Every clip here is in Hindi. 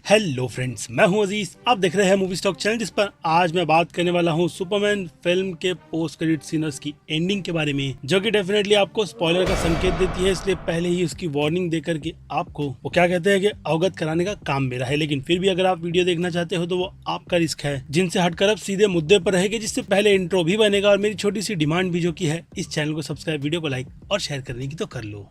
हेलो फ्रेंड्स, मैं हूं अजीज। आप देख रहे हैं मूवी स्टॉक चैनल, जिस पर आज मैं बात करने वाला हूं सुपरमैन फिल्म के पोस्ट क्रेडिट सीन्स की एंडिंग के बारे में, जो कि डेफिनेटली आपको स्पॉइलर का संकेत देती है। इसलिए पहले ही उसकी वार्निंग देकर के आपको वो क्या कहते हैं कि अवगत कराने का काम मेरा है। लेकिन फिर भी अगर आप वीडियो देखना चाहते हो तो वो आपका रिस्क है। जिनसे हटकर अब सीधे मुद्दे पर रहेंगे, जिससे पहले इंट्रो भी बनेगा और मेरी छोटी सी डिमांड भी, जो की है इस चैनल को सब्सक्राइब, वीडियो को लाइक और शेयर करने की तो कर लो।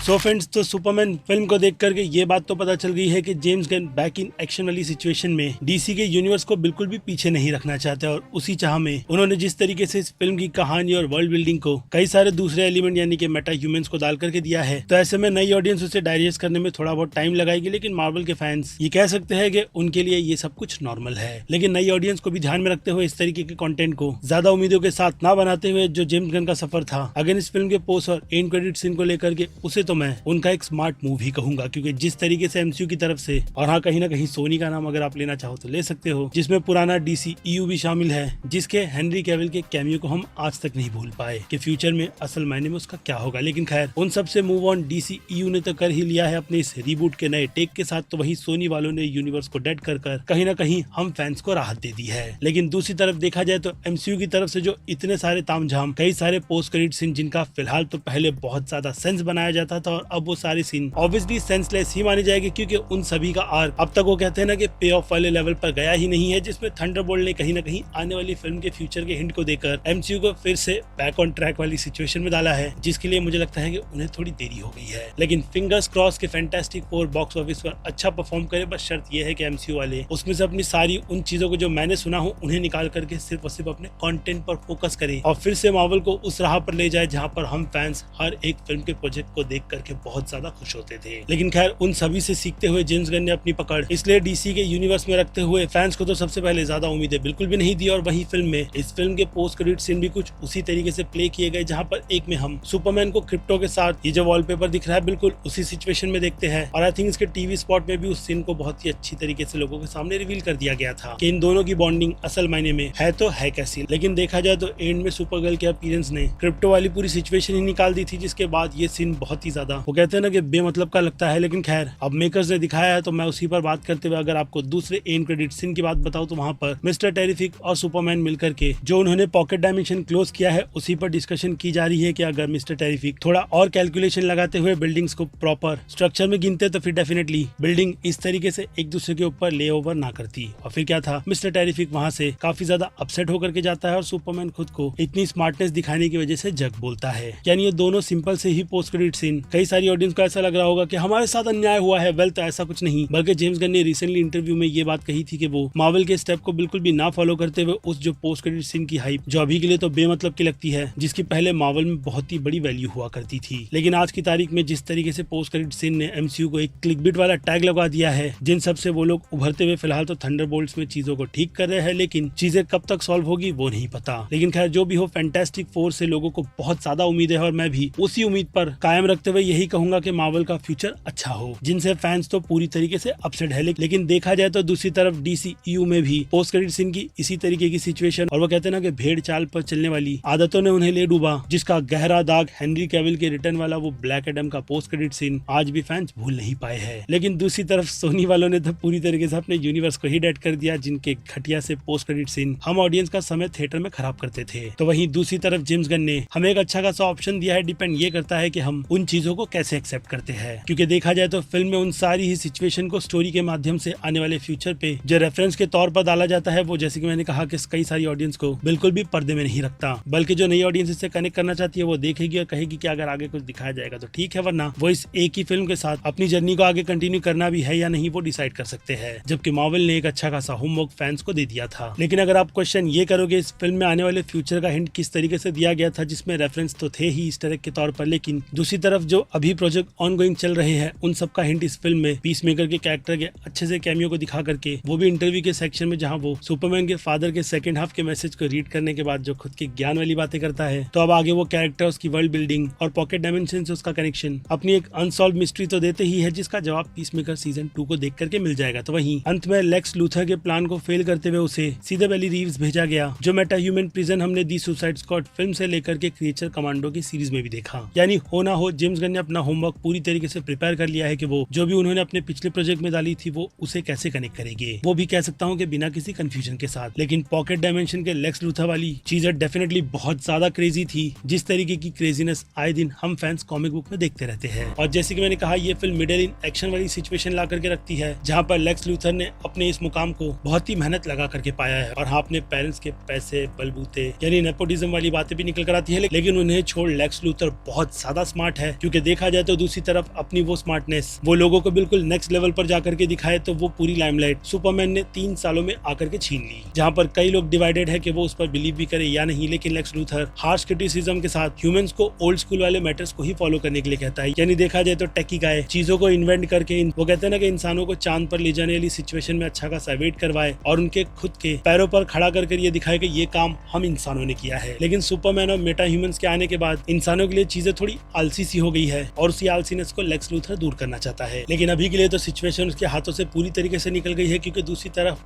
सो फ्रेंड्स, तो सुपरमैन फिल्म को देख करके ये बात तो पता चल गई है कि James Gunn back in action वाली सिचुएशन में डीसी के यूनिवर्स को बिल्कुल भी पीछे नहीं रखना चाहते, और उसी चाह में उन्होंने जिस तरीके से इस फिल्म की कहानी और वर्ल्ड बिल्डिंग को कई सारे दूसरे एलिमेंट यानी कि मेटा ह्यूमंस को डाल करके दिया है, तो ऐसे में नई ऑडियंस उसे डाइजेस्ट करने में थोड़ा बहुत टाइम लगाएगी। लेकिन मार्वल के फैंस ये कह सकते हैं कि उनके लिए ये सब कुछ नॉर्मल है। लेकिन नई ऑडियंस को भी ध्यान में रखते हुए इस तरीके के कंटेंट को ज्यादा उम्मीदों के साथ ना बनाते हुए, जो जेम्स गन का सफर था अगेन इस फिल्म के पोस्ट और एंड क्रेडिट सीन को लेकर के, उसे तो मैं उनका एक स्मार्ट मूव ही कहूंगा। क्योंकि जिस तरीके से एमसीयू की तरफ से, और हाँ कहीं ना कहीं सोनी का नाम अगर आप लेना चाहो तो ले सकते हो, जिसमें पुराना डीसी ईयू भी शामिल है, जिसके हेनरी कैविल के कैमियो को हम आज तक नहीं भूल पाए कि फ्यूचर में असल मायने में उसका क्या होगा। लेकिन खैर, उन सब से मूव ऑन डीसी ईयू ने तो कर ही लिया है अपने इस रीबूट के नए टेक के साथ। तो वही सोनी वालों ने यूनिवर्स को डेड कर कहीं ना कहीं हम फैंस को राहत दे दी है। लेकिन दूसरी तरफ देखा जाए तो एमसीयू की तरफ से जो इतने सारे तामझाम, कई सारे पोस्ट क्रेडिट सीन, जिनका फिलहाल तो पहले बहुत ज्यादा सेंस बनाया जाता था, और अब वो सारे सीन ऑब्वियसली सेंसलेस ही मानी जाएगी, क्योंकि उन सभी का आर्क अब तक वो कहते हैं ना कि पे ऑफ वाले लेवल पर गया ही नहीं है, जिसमें थंडरबोल्ट ने कहीं ना कहीं आने वाली फिल्म के फ्यूचर के हिंट को देकर एमसीयू को फिर से बैक ऑन ट्रैक वाली सिचुएशन में डाला है, जिसके लिए मुझे लगता है कि उन्हें थोड़ी देरी हो गई है। लेकिन फिंगर्स क्रॉस के फैंटास्टिक फोर बॉक्स ऑफिस पर अच्छा परफॉर्म करे, बस शर्त यह है कि एमसीयू वाले उसमें से अपनी सारी उन चीजों को जो मैंने सुना हूं उन्हें निकाल करके सिर्फ और सिर्फ अपने कंटेंट पर फोकस करे, और फिर से मार्वल को उस राह पर ले जाए जहां पर हम फैंस हर एक फिल्म के प्रोजेक्ट को देख करके बहुत ज्यादा खुश होते थे। लेकिन खैर, उन सभी से सीखते हुए जेम्स गन ने अपनी पकड़ इसलिए डीसी के यूनिवर्स में रखते हुए फैंस को तो सबसे पहले ज्यादा उम्मीदें बिल्कुल भी नहीं दी, और वही फिल्म में इस फिल्म के पोस्ट क्रेडिट सीन भी कुछ उसी तरीके से प्ले किए गए, जहां पर एक में हम सुपरमैन को क्रिप्टो के साथ ये जो वॉलपेपर दिख रहा है बिल्कुल उसी सिचुएशन में देखते हैं। और आई थिंक इसके टीवी स्पॉट में भी उस सीन को बहुत ही अच्छी तरीके से लोगों के सामने रिवील कर दिया गया था कि इन दोनों की बॉन्डिंग असल मायने में है तो है कैसी। लेकिन देखा जाए तो एंड में सुपरगर्ल के अपीयरेंस ने क्रिप्टो वाली पूरी सिचुएशन ही निकाल दी थी, जिसके बाद ये सीन बहुत ही ज्यादा वो कहते हैं ना कि बेमतलब का लगता है। लेकिन खैर, अब मेकर्स ने दिखाया है तो मैं उसी पर बात करते हुए अगर आपको दूसरे एंड क्रेडिट सीन की बात बताऊं तो वहां पर मिस्टर टेरिफिक और सुपरमैन मिलकर के जो उन्होंने पॉकेट डायमेंशन क्लोज किया है, उसी पर डिस्कशन की जा रही है कि अगर मिस्टर टेरिफिक थोड़ा और कैलकुलेशन लगाते हुए बिल्डिंग्स को प्रॉपर स्ट्रक्चर में गिनते तो फिर डेफिनेटली बिल्डिंग इस तरीके से एक दूसरे के ऊपर ले ओवर ना करती। और फिर क्या था, मिस्टर टेरिफिक वहां से काफी ज्यादा अपसेट होकर के जाता है और सुपरमैन खुद को इतनी स्मार्टनेस दिखाने की वजह से जग बोलता है। यानी ये दोनों सिंपल से ही पोस्ट क्रेडिट सीन कई सारी ऑडियंस को ऐसा लग रहा होगा कि हमारे साथ अन्याय हुआ है। वेल, तो ऐसा कुछ नहीं, बल्कि जेम्स गन ने रिसेंटली इंटरव्यू में ये बात कही थी कि वो मार्वल के स्टेप को बिल्कुल भी ना फॉलो करते हुए उस जो पोस्ट क्रेडिट सीन की हाइप, जो अभी के लिए तो बेमतलब की लगती है, जिसकी पहले मार्वल में बहुत ही बड़ी वैल्यू हुआ करती थी, लेकिन आज की तारीख में जिस तरीके से पोस्ट क्रेडिट सीन ने एमसीयू को एक क्लिकबिट वाला टैग लगा दिया है, जिन सब से वो लोग उभरते हुए फिलहाल तो थंडरबोल्ट्स में चीजों को ठीक कर रहे हैं, लेकिन चीजें कब तक सॉल्व होगी वो नहीं पता। लेकिन खैर, जो भी हो, फैंटास्टिक फोर से लोगों को बहुत ज्यादा उम्मीद है, और मैं भी उसी उम्मीद पर कायम रखते हुए यही कहूंगा कि मार्वल का फ्यूचर अच्छा हो, जिनसे फैंस तो पूरी तरीके से अपसेट है। लेकिन देखा जाए तो दूसरी तरफ डीसी ईयू में भी पोस्ट क्रेडिट सीन की इसी तरीके की सिचुएशन, और वो कहते हैं ना कि भेड़ चाल पर चलने वाली आदतों ने उन्हें ले डूबा, जिसका गहरा दाग हेनरी कैविल के रिटर्न वाला वो ब्लैक एडम का पोस्ट क्रेडिट सीन आज भी फैंस भूल नहीं पाए हैं। लेकिन दूसरी तरफ सोनी वालों ने तो पूरी तरीके से अपने यूनिवर्स को ही डेड कर दिया, जिनके घटिया से पोस्ट क्रेडिट सीन हम ऑडियंस का समय थिएटर में खराब करते थे। तो वहीं दूसरी तरफ जेम्स गन ने हमें एक अच्छा खासा ऑप्शन दिया है। डिपेंड ये करता है कि हम उन चीजों को कैसे एक्सेप्ट करते हैं, क्योंकि देखा जाए तो फिल्म में उन सारी ही सिचुएशन को स्टोरी के माध्यम से आने वाले फ्यूचर पे जो रेफरेंस के तौर पर डाला जाता है, वो जैसे कि मैंने कहा कि कई सारी ऑडियंस को बिल्कुल भी पर्दे में नहीं रखता, बल्कि जो नई ऑडियंस इससे कनेक्ट करना चाहती है वो देखेगी और कहेगी कि अगर आगे कुछ दिखाया जाएगा तो ठीक है, वरना वो इस एक ही फिल्म के साथ अपनी जर्नी को आगे कंटिन्यू करना भी है या नहीं वो डिसाइड कर सकते हैं। जबकि मार्वल ने एक अच्छा खासा होमवर्क फैंस को दे दिया था। लेकिन अगर आप क्वेश्चन ये करोगे इस फिल्म में आने वाले फ्यूचर का हिंट किस तरीके से दिया गया था, जिसमें रेफरेंस तो थे ही ईस्टर एग के तौर पर, लेकिन दूसरी तरफ जो अभी प्रोजेक्ट ऑनगोइंग चल रहे हैं उन सब का हिंट इस फिल्म में पीस मेकर के कैरेक्टर के अच्छे से कैमियो को दिखा करके, वो भी इंटरव्यू के सेक्शन में जहां वो सुपरमैन के फादर के सेकंड हाफ के मैसेज को रीड करने के बाद जो खुद के ज्ञान वाली बातें करता है। तो अब आगे वो कैरेक्टर, उसकी वर्ल्ड बिल्डिंग और पॉकेट डायमेंशन से उसका कनेक्शन अपनी एक अनसॉल्व मिस्ट्री तो देते ही है, जिसका जवाब पीस मेकर सीजन 2 को देख करके मिल जाएगा। तो वहीं अंत में लेक्स लूथर के प्लान को फेल करते हुए उसे सीधे बेली रीव्स भेजा गया, जो मेटा ह्यूमन प्रिजन हमने दी सुसाइड स्क्वाड फिल्म से लेकर के क्रिएचर कमांडो की सीरीज में भी देखा। यानी हो ना हो, जेम्स गन ने अपना होमवर्क पूरी तरीके से प्रिपेयर कर लिया है कि वो जो भी उन्होंने अपने पिछले प्रोजेक्ट में डाली थी वो उसे कैसे कनेक्ट करेंगे, वो भी कह सकता हूँ कि बिना किसी कंफ्यूजन के साथ। लेकिन पॉकेट डायमेंशन के लेक्स लूथर वाली चीजें डेफिनेटली बहुत ज्यादा क्रेजी थी, जिस तरीके की क्रेजीनेस आए दिन हम फैंस कॉमिक बुक में देखते रहते हैं। और जैसे कि मैंने कहा, ये फिल्म मिडिल इन एक्शन वाली सिचुएशन ला करके रखती है, जहाँ पर लेक्स लूथर ने अपने इस मुकाम को बहुत ही मेहनत लगा करके पाया है। और हाँ, अपने पेरेंट्स के पैसे बलबूते यानी नेपोटिज्म वाली बातें भी निकल कर आती है, लेकिन उन्हें छोड़ लेक्स लूथर बहुत ज्यादा स्मार्ट है। क्योंकि देखा जाए तो दूसरी तरफ अपनी वो स्मार्टनेस वो लोगों को बिल्कुल नेक्स्ट लेवल पर जाकर के दिखाए, तो वो पूरी लाइमलाइट सुपरमैन ने 3 सालों में आकर के छीन ली। जहाँ पर कई लोग डिवाइडेड है कि वो उस पर बिलीव भी करे या नहीं, लेकिन लेक्स लूथर हार्श क्रिटिसिज्म के साथ ह्यूमंस को ओल्ड स्कूल वाले मैटर्स को ही फॉलो करने के लिए कहता है। यानी देखा जाए तो टेकी गाय चीजों को इन्वेंट करके वो कहते हैं ना कि इंसानों को चांद पर ले जाने वाली सिचुएशन में अच्छा खासा वेट करवाए और उनके खुद के पैरों पर खड़ा करके ये दिखाए कि ये काम हम इंसानों ने किया है। लेकिन सुपरमैन और मेटा ह्यूमंस के आने के बाद इंसानों के लिए चीजें थोड़ी आलसी सी हो गई है और उसी आलसीनेस को लेक्स लूथर दूर करना चाहता है। लेकिन अभी के लिए तो सिचुएशन उसके हाथों से पूरी तरीके से निकल गई है, क्योंकि दूसरी तरफ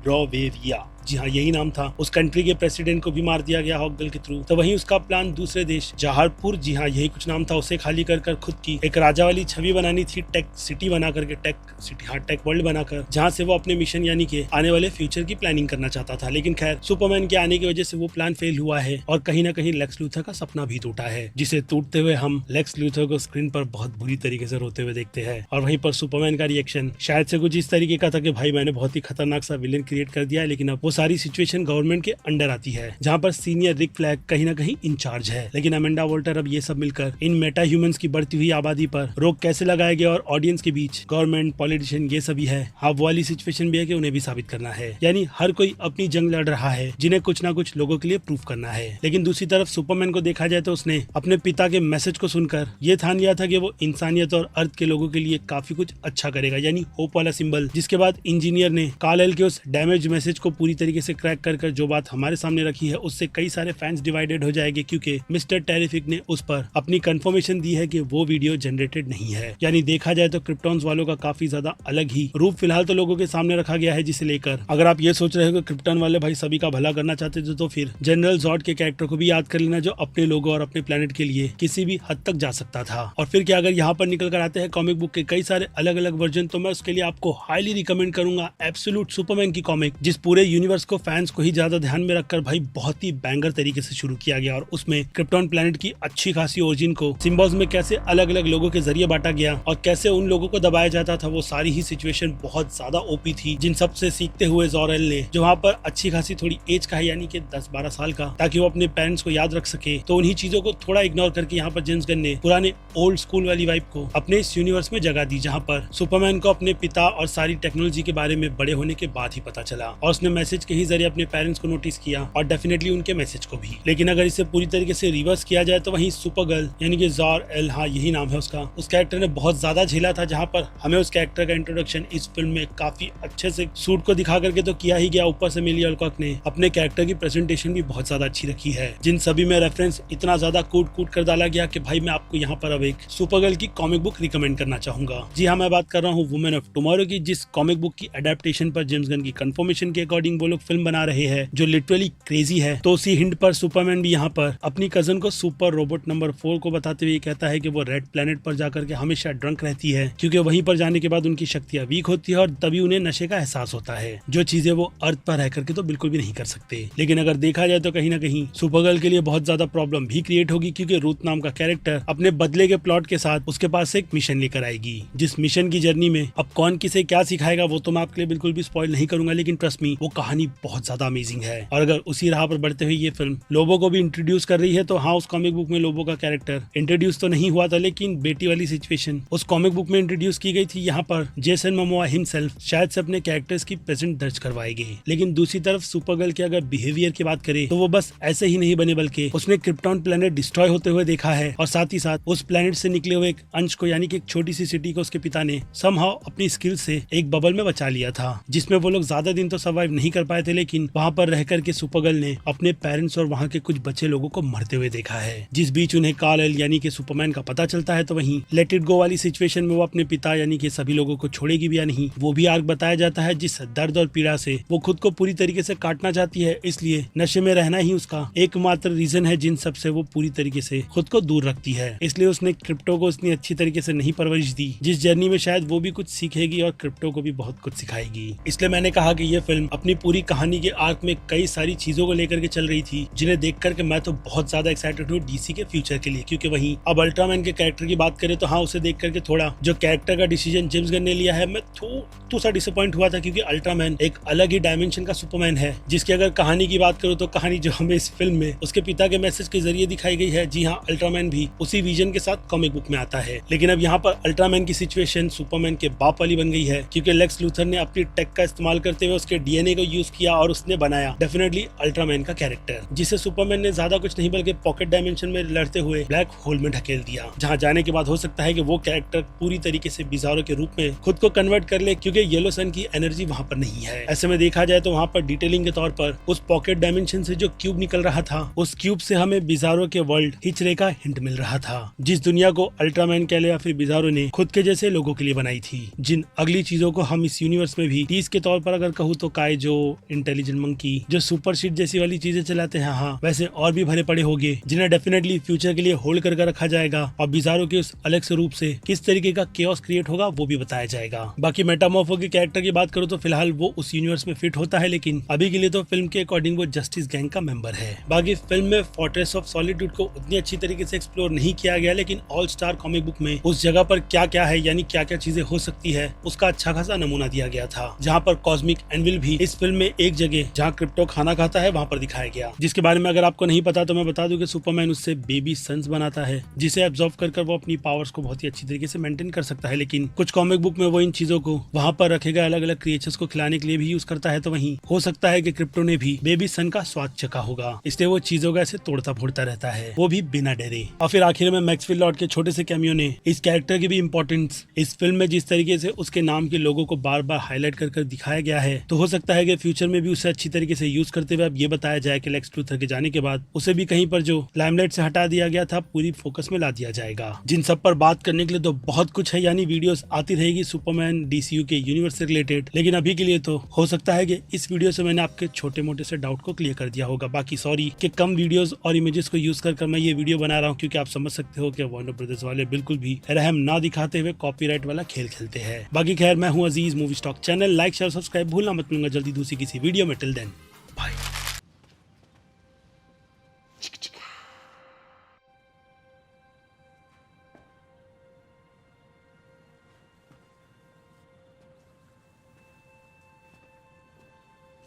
ब्रोवेविया, जी हाँ यही नाम था, उस कंट्री के प्रेसिडेंट को भी मार दिया गया हॉकगर्ल के थ्रू। तो वहीं उसका प्लान दूसरे देश जहारपुर, जी हाँ यही कुछ नाम था, उसे खाली कर खुद की एक राजा वाली छवि बनानी थी, टेक सिटी बना करके, टेक सिटी हाँ टेक वर्ल्ड बनाकर, जहाँ से वो अपने मिशन यानी कि आने वाले फ्यूचर की प्लानिंग करना चाहता था। लेकिन खैर सुपरमैन के आने की वजह से वो प्लान फेल हुआ है और कहीं ना कहीं लेक्स लूथर का सपना भी टूटा है, जिसे टूटते हुए हम लेक्स लूथर को स्क्रीन पर बहुत बुरी तरीके से रोते हुए देखते हैं। और वहीं पर सुपरमैन का रिएक्शन शायद से कुछ इस तरीके का था कि भाई मैंने बहुत ही खतरनाक सा विलेन क्रिएट कर दिया है, लेकिन अब वो सारी सिचुएशन गवर्नमेंट के अंडर आती है, जहाँ पर सीनियर रिक फ्लैग कहीं ना कहीं इंचार्ज है। लेकिन अमेंडा वोल्टर अब ये सब मिलकर इन मेटा ह्यूमंस की बढ़ती हुई आबादी पर रोक कैसे लगाया गया और ऑडियंस के बीच गवर्नमेंट पॉलिटिशियन ये सभी है, हाँ वो वाली सिचुएशन भी है कि उन्हें भी साबित करना है। यानी हर कोई अपनी जंग लड़ रहा है, जिन्हें कुछ ना कुछ लोगों के लिए प्रूफ करना है। लेकिन दूसरी तरफ सुपरमैन को देखा जाए तो उसने अपने पिता के मैसेज को सुनकर ये ठान लिया था कि वो इंसानियत और अर्थ के लोगों के लिए काफी कुछ अच्छा करेगा, यानी होप वाला सिंबल। जिसके बाद इंजीनियर ने कार्ल के उस डैमेज मैसेज को पूरी तरीके से क्रैक कर जो बात हमारे सामने रखी है उससे कई सारे फैंस डिवाइडेड हो जाएंगे, क्योंकि मिस्टर टेरिफिक ने उस पर अपनी कंफर्मेशन दी है कि वो वीडियो जनरेटेड नहीं है। यानी देखा जाए तो क्रिप्टॉन्स वालों का काफी ज्यादा अलग ही रूप फिलहाल तो लोगों के सामने रखा गया है, जिसे लेकर अगर आप ये सोच रहे हो कि क्रिप्टॉन वाले भाई सभी का भला करना चाहते थे तो फिर जनरल जॉर्ड के कैरेक्टर को भी याद कर लेना, जो अपने लोगों और अपने प्लेनेट के लिए किसी भी हद तक जा सकता था। और फिर क्या अगर यहाँ पर निकल कर आते हैं कॉमिक बुक के कई सारे अलग अलग वर्जन, तो मैं उसके लिए आपको हाईली रिकमेंड करूंगा एब्सोल्यूट सुपरमैन की कॉमिक, जिस पूरे यूनिवर्स को फैंस को ही ज्यादा ध्यान में रखकर भाई बहुत ही बैंगर तरीके से शुरू किया गया। और उसमें क्रिप्टॉन प्लैनेट की अच्छी खासी ओरिजिन को सिम्बॉल्स में कैसे अलग अलग लोगों के जरिए बांटा गया और कैसे उन लोगों को दबाया जाता था, वो सारी ही सिचुएशन बहुत ज्यादा ओपी थी, जिन सब से सीखते हुए ज़ोरेल ने, जो वहाँ पर अच्छी खासी थोड़ी एज का है यानी कि 10-12 साल का, ताकि वो अपने पेरेंट्स को याद रख सके, तो उन्हीं चीजों को थोड़ा इग्नोर करके यहाँ पर जेम्स गन ने पुराने ओल्ड स्कूल वाली वाइब को अपने इस यूनिवर्स में जगह दी, जहाँ पर सुपरमैन को अपने पिता और सारी टेक्नोलॉजी के बारे में बड़े होने के बाद ही पता चला और उसने मैसेज के ही जरिए अपने पेरेंट्स को नोटिस किया और डेफिनेटली उनके मैसेज को भी। लेकिन अगर इसे पूरी तरीके से रिवर्स किया जाए तो वहीं सुपरगर्ल यानी कि ज़ोरेल, हाँ यही नाम है उसका, उस कैरेक्टर ने बहुत ज्यादा झेला था, जहाँ पर हमें उस कैरेक्टर का इंट्रोडक्शन इस फिल्म में काफी अच्छे से सूट को दिखा करके तो किया ही गया, ऊपर से मिली अल्कॉक ने अपने कैरेक्टर की प्रेजेंटेशन भी बहुत ज्यादा अच्छी रखी है, जिन सभी में रेफरेंस इतना ज्यादा कूट कर डाला गया कि भाई मैं आपको यहाँ पर अब एक सुपरगर्ल की कॉमिक बुक रिकमेंड करना चाहूंगा। जी हाँ, मैं बात कर रहा हूँ वुमेन ऑफ टुमारो की, जिस कॉमिक बुक की अडेप्टेशन पर जेम्स गन की कंफर्मेशन के अकॉर्डिंग वो लोग फिल्म बना रहे हैं, जो लिटरली क्रेजी है। तो उसी हिंट पर सुपरमैन भी यहाँ पर अपनी कजन को सुपर रोबोट नंबर 4 को बताते हुए कहता है कि वो रेड प्लेनेट पर जाकर के हमेशा ड्रंक रहती है, क्योंकि वहीं पर जाने के बाद उनकी शक्तियां वीक होती है और तभी उन्हें नशे का एहसास होता है, जो चीजें वो अर्थ पर रह करके तो बिल्कुल भी नहीं कर सकते। लेकिन अगर देखा जाए तो कहीं ना कहीं सुपरगर्ल के लिए बहुत ज्यादा प्रॉब्लम भी क्रिएट होगी, क्योंकि रूथ नाम का कैरेक्टर अपने बदले के प्लॉट के साथ उसके पास एक मिशन लेकर आएगी, जिस मिशन की जर्नी में अब कौन किसे क्या सिखाएगा वो तो मैं आपके लिए बिल्कुल भी स्पॉइल नहीं करूंगा, लेकिन ट्रस्ट मी वो कहानी बहुत ज्यादा अमेजिंग है। और अगर उसी राह पर बढ़ते हुए ये फिल्म लोबो को भी इंट्रोड्यूस कर रही है, तो हाँ उस कॉमिक बुक में लोबो का कैरेक्टर इंट्रोड्यूस तो नहीं हुआ था, लेकिन बेटी वाली सिचुएशन उस कॉमिक बुक में इंट्रोड्यूस की गई थी। यहाँ पर जेसन मोमोआ हिमसेल्फ शायद से अपने कैरेक्टर्स की प्रेजेंट दर्ज करवाएंगे। लेकिन दूसरी तरफ सुपरगर्ल के अगर बिहेवियर की बात करें तो वो बस ऐसे ही नहीं बने, बल्कि उसने क्रिप्टॉन प्लेनेट डिस्ट्रॉय होते हुए देखा है और साथ ही साथ उस प्लेनेट से निकले हुए एक अंश को यानी कि एक छोटी सी सिटी को उसके पिता ने समहाउ अपनी स्किल से एक बबल में बचा लिया था, जिसमें वो लोग ज्यादा दिन तो सर्वाइव नहीं कर पाए थे, लेकिन वहाँ पर रह करके सुपरगर्ल ने अपने पेरेंट्स और वहाँ के कुछ बच्चे लोगों को मरते हुए देखा है। जिस बीच उन्हें कार्ल यानी कि सुपरमैन का पता चलता है, तो वहीं लेट इट गो वाली सिचुएशन में वो अपने पिता यानी कि सभी लोगों को छोड़ेगी भी या नहीं, वो भी आर्क बताया जाता है, जिस दर्द और पीड़ा से वो खुद को पूरी तरीके से काटना चाहती है। इसलिए नशे में रहना ही उसका एकमात्र रीजन है जिन सब से वो पूरी तरीके से खुद को दूर रखती है। इसलिए उसने क्रिप्टो को इतनी अच्छी तरीके से नहीं परवरिश दी, जिस जर्नी में शायद वो भी कुछ सीखेगी और क्रिप्टो को भी बहुत कुछ सिखाएगी। इसलिए मैंने कहा कि ये फिल्म अपनी पूरी कहानी के आर्क में कई सारी चीजों को लेकर के चल रही थी, जिन्हें देख करके मैं तो बहुत ज्यादा एक्साइटेड हूँ डीसी के फ्यूचर के लिए। क्योंकि वहीं अब अल्ट्रामैन के कैरेक्टर की बात करें तो हाँ, उसे देख करके थोड़ा जो कैरेक्टर का डिसीजन जेम्स गन ने लिया है, मैं थोड़ा सा डिसअपॉइंट हुआ था, क्योंकि अल्ट्रामैन एक अलग ही डायमेंशन का सुपरमैन है, जिसकी अगर कहानी की बात करूँ तो कहानी जो हमें इस फिल्म में उसके पिता के मैसेज के जरिए दिखाई गई है। जी हाँ, अल्ट्रामैन भी उसी विजन के साथ कॉमिक बुक में आता है, लेकिन अब यहाँ पर अल्ट्रामैन की सिचुएशन सुपरमैन के बाप वाली बन गई है, क्योंकि लेक्स लूथर ने अपनी टेक का इस्तेमाल करते हुए उसके डीएनए को यूज किया और उसने बनाया डेफिनेटली अल्ट्रामैन का कैरेक्टर, जिसे सुपरमैन ने ज्यादा कुछ नहीं बल्कि पॉकेट डायमेंशन में लड़ते हुए ब्लैक होल में ढकेल दिया, जहाँ जाने के बाद हो सकता है कि वो कैरेक्टर पूरी तरीके से बिजारो के रूप में खुद को कन्वर्ट कर ले, क्योंकि येलो सन की एनर्जी वहाँ पर नहीं है। ऐसे में देखा जाए तो वहाँ पर डिटेलिंग के तौर पर उस पॉकेट डायमेंशन से जो क्यूब निकल रहा था, उस क्यूब से हमें बिजारो के वर्ल्ड हिचरे का हिंट मिल रहा था, जिस दुनिया को अल्ट्रामैन कह ले या फिर बिजारो ने खुद के जैसे लोगों के लिए बनाई थी, जिन अगली चीजों को हम इस यूनिवर्स में भी टीज के तौर पर अगर कहूँ तो काइजो, इंटेलिजेंट मंकी, जो सुपर शीट जैसी वाली चीजें चलाते हैं, हाँ वैसे और भी भरे पड़े होंगे, जिन्हें डेफिनेटली फ्यूचर के लिए होल्ड करके रखा जाएगा, और बिजारो के उस अलग से रूप से किस तरीके का केओस क्रिएट होगा वो भी बताया जाएगा। बाकी मेटामॉर्फो के कैरेक्टर की बात करूँ तो फिलहाल वो उस यूनिवर्स में फिट होता है, लेकिन अभी के लिए तो फिल्म के अकॉर्डिंग वो जस्टिस गैंग का मेंबर है। बाकी फिल्म में फोर्ट्रेस ऑफ सॉलिट्यूड को उतनी अच्छी तरीके से एक्सप्लोर नहीं किया गया, लेकिन ऑल स्टार कॉमिक बुक में उस जगह पर क्या क्या है यानी क्या क्या चीजें हो सकती है उसका अच्छा खासा नमूना दिया गया था, जहाँ पर कॉस्मिक एनविल भी इस फिल्म में एक जगह जहाँ क्रिप्टो खाना खाता है वहाँ पर दिखाया गया, जिसके बारे में अगर आपको नहीं पता तो मैं बता दूं कि सुपरमैन उससे बेबी सन्स बनाता है, जिसे एब्जॉर्ब कर वो अपनी पावर्स को बहुत ही अच्छी तरीके से मेंटेन कर सकता है। लेकिन कुछ कॉमिक बुक में वो इन चीजों को वहाँ पर रखे गए अलग अलग क्रिएचर्स को खिलाने के लिए भी यूज करता है, तो वहीं हो सकता है कि क्रिप्टो ने भी बेबी सन का स्वाद चखा होगा, इसलिए वो चीजों का ऐसे तोड़ता फोड़ता रहता है, वो भी बिना डरे। और फिर आखिर में मैक्सवेल लॉर्ड के छोटे से कैमियो ने इस कैरेक्टर की भी इंपॉर्टेंस इस फिल्म में जिस तरीके से उसके नाम के लोगों को बार बार हाईलाइट कर दिखाया गया है, तो हो सकता है कि फ्यूचर में भी उसे अच्छी तरीके से यूज करते हुए अब ये बताया जाए कि लेक्स लूथर के जाने के बाद उसे भी कहीं पर जो लाइमलाइट से हटा दिया गया था पूरी फोकस में ला दिया जाएगा। जिन सब पर बात करने के लिए तो बहुत कुछ है, यानी वीडियोस आती रहेगी सुपरमैन डीसीयू के यूनिवर्स से रिलेटेड, लेकिन अभी के लिए तो हो सकता है कि इस वीडियो से मैंने आपके छोटे मोटे से डाउट को क्लियर कर दिया होगा। बाकी सॉरी कि कम वीडियोस और इमेजेस को यूज कर मैं ये वीडियो बना रहा हूँ, क्योंकि आप समझ सकते हो कि वार्नर ब्रदर्स वाले बिल्कुल भी रहम ना दिखाते हुए कॉपीराइट वाला खेल खेलते हैं। बाकी खैर, मैं हूँ Aziz movie stock channel, like share subscribe भूलना मत, मिलूंगा जल्दी दूसरी किसी वीडियो में। Till then bye.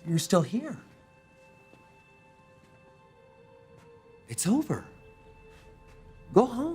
You're still here. It's over. Go home.